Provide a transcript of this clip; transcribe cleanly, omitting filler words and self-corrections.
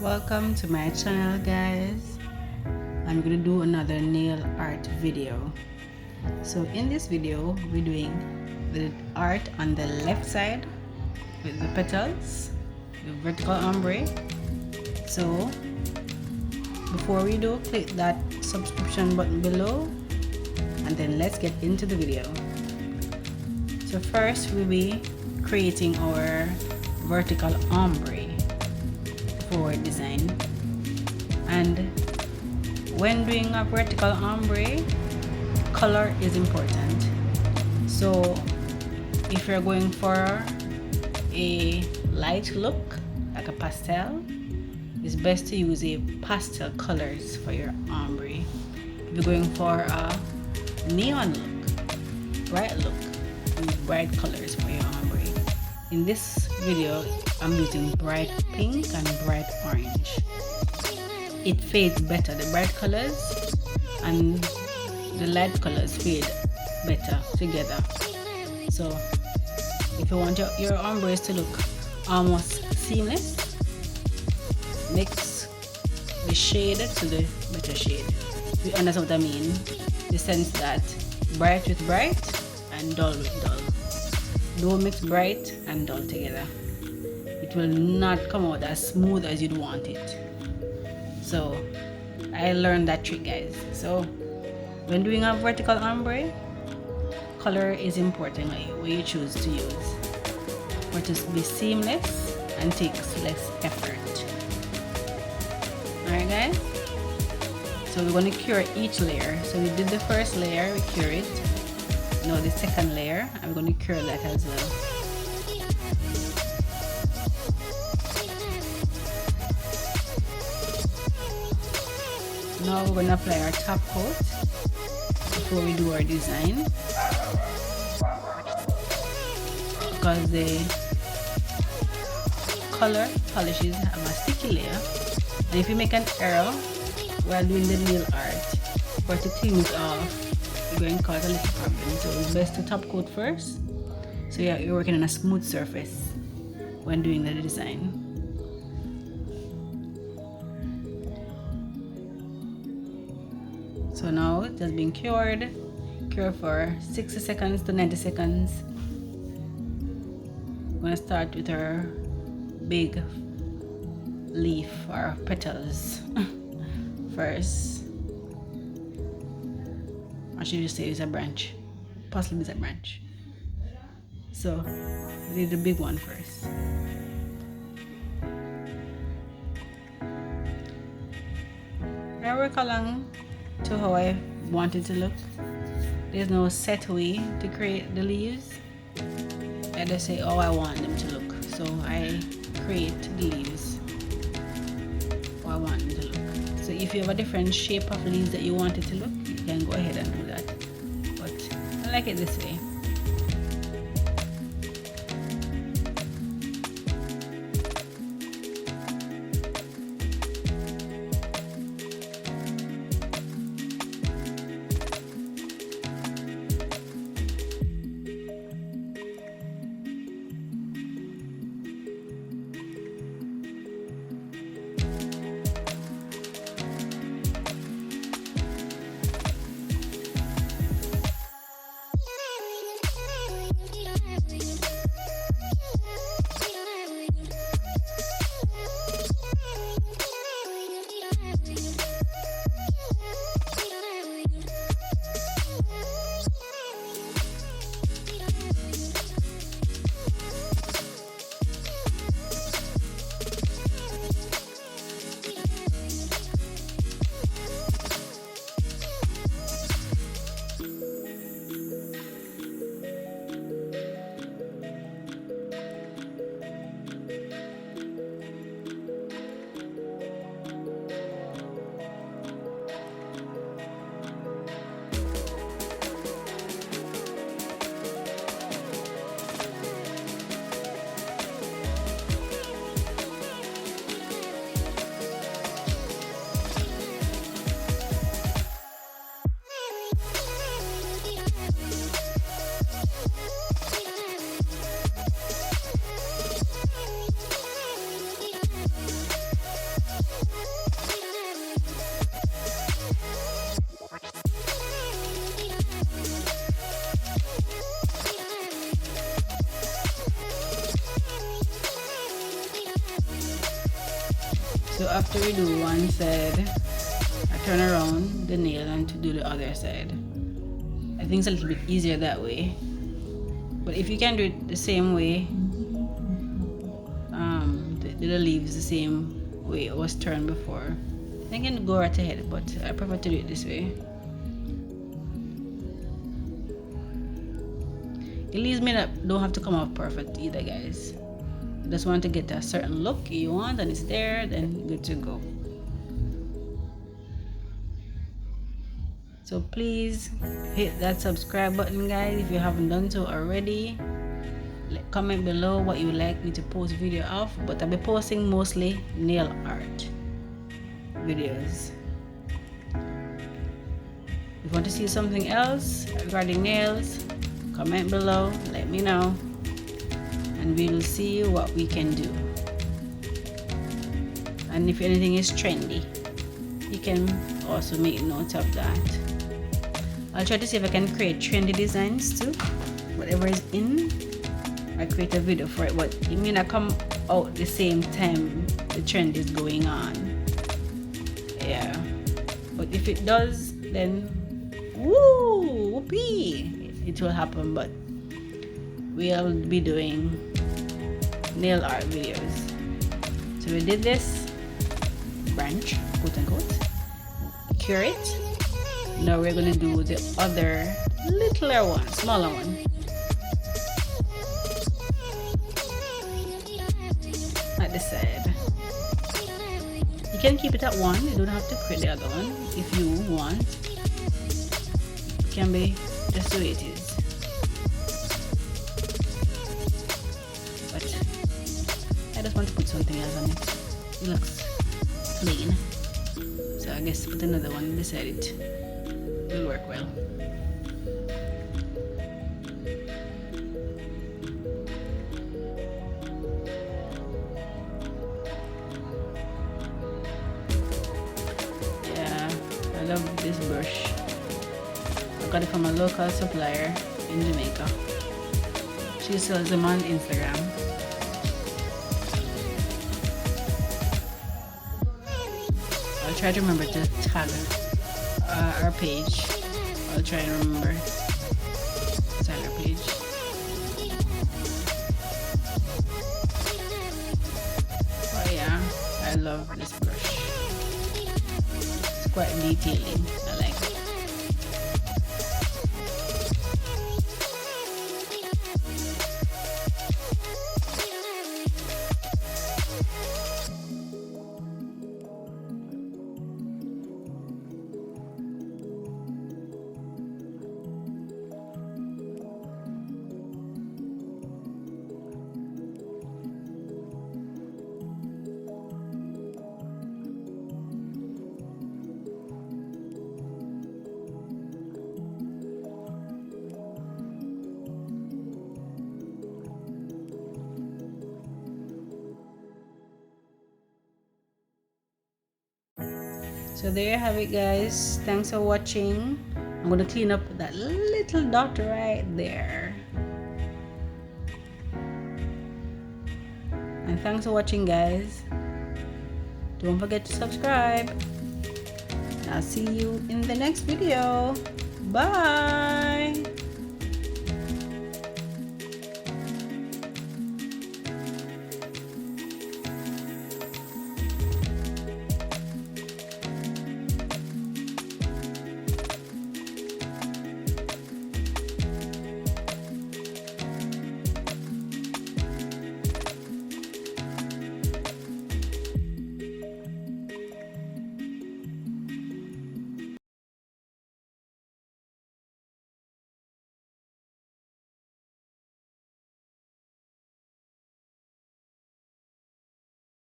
Welcome to my channel, guys. I'm gonna do another nail art video. So in this video we're doing the art on the left side with the petals, the vertical ombre. So before we do, click that subscription button below and then let's get into the video. So first we'll be creating our vertical ombre for design, and when doing a vertical ombre, color is important. So if you're going for a light look like a pastel, it's best to use a pastel colors for your ombre. If you're going for a neon look, bright look, use bright colors for your ombre. In this video I'm using bright pink and bright orange. It fades better. The bright colors and the light colors fade better together. So if you want your ombres to look almost seamless, mix the shade to the better shade. You understand what I mean? The sense that bright with bright and dull with dull. Don't mix bright and dull together. It will not come out as smooth as you'd want it. So I learned that trick, guys. So when doing a vertical ombre, color is important what you choose to use for it to be seamless and takes less effort. Alright, guys, so we're going to cure each layer. So we did the first layer, we cure it. Now the second layer, I'm going to cure that as well. Now we're going to apply our top coat before we do our design, because the color polishes have a sticky layer, and if you make an error while doing the nail art, for to clean it off, you're going to cause a little problem. So it's best to top coat first, so yeah, you're working on a smooth surface when doing the design. So now it has been cured for 60 seconds to 90 seconds. I'm going to start with our big leaf or petals first. I should just say it's a branch, possibly it's a branch. So we did the big one first. I work along to how I want it to look. There's no set way to create the leaves. I just say how I want them to look. So I create the leaves how I want them to look. So if you have a different shape of leaves that you want it to look, you can go ahead and do that. But I like it this way. So after we do one side, I turn around the nail and to do the other side. I think it's a little bit easier that way. But if you can do it the same way, the leaves the same way it was turned before, I can go right ahead, but I prefer to do it this way. The leaves don't have to come out perfect either, guys. Just want to get a certain look you want and it's there, then good to go. So please hit that subscribe button, guys, if you haven't done so already. Comment below what you would like me to post video of, but I'll be posting mostly nail art videos. If you want to see something else regarding nails, comment below, let me know, and we'll see what we can do. And if anything is trendy, you can also make note of that. I'll try to see if I can create trendy designs too. Whatever is in, I create a video for it, but it may not come out the same time the trend is going on. Yeah, but if it does, then whoopee, it will happen. But we'll be doing nail art videos. So we did this branch, quote unquote, cure it. Now we're gonna do the other littler one, smaller one. At the side. You can keep it at one, you don't have to create the other one if you want. It can be just the way it is. But I just want to put something else on it. It looks clean. So I guess put another one beside it. Will work well. Yeah, I love this brush. I got it from a local supplier in Jamaica. She sells them on Instagram. I'll try to remember to tag our page. I'll try and remember to tag our page. Oh yeah, I love this brush. It's quite detailing. I like it. So there you have it, guys. Thanks for watching. I'm gonna clean up that little dot right there. And thanks for watching, guys. Don't forget to subscribe. I'll see you in the next video. Bye.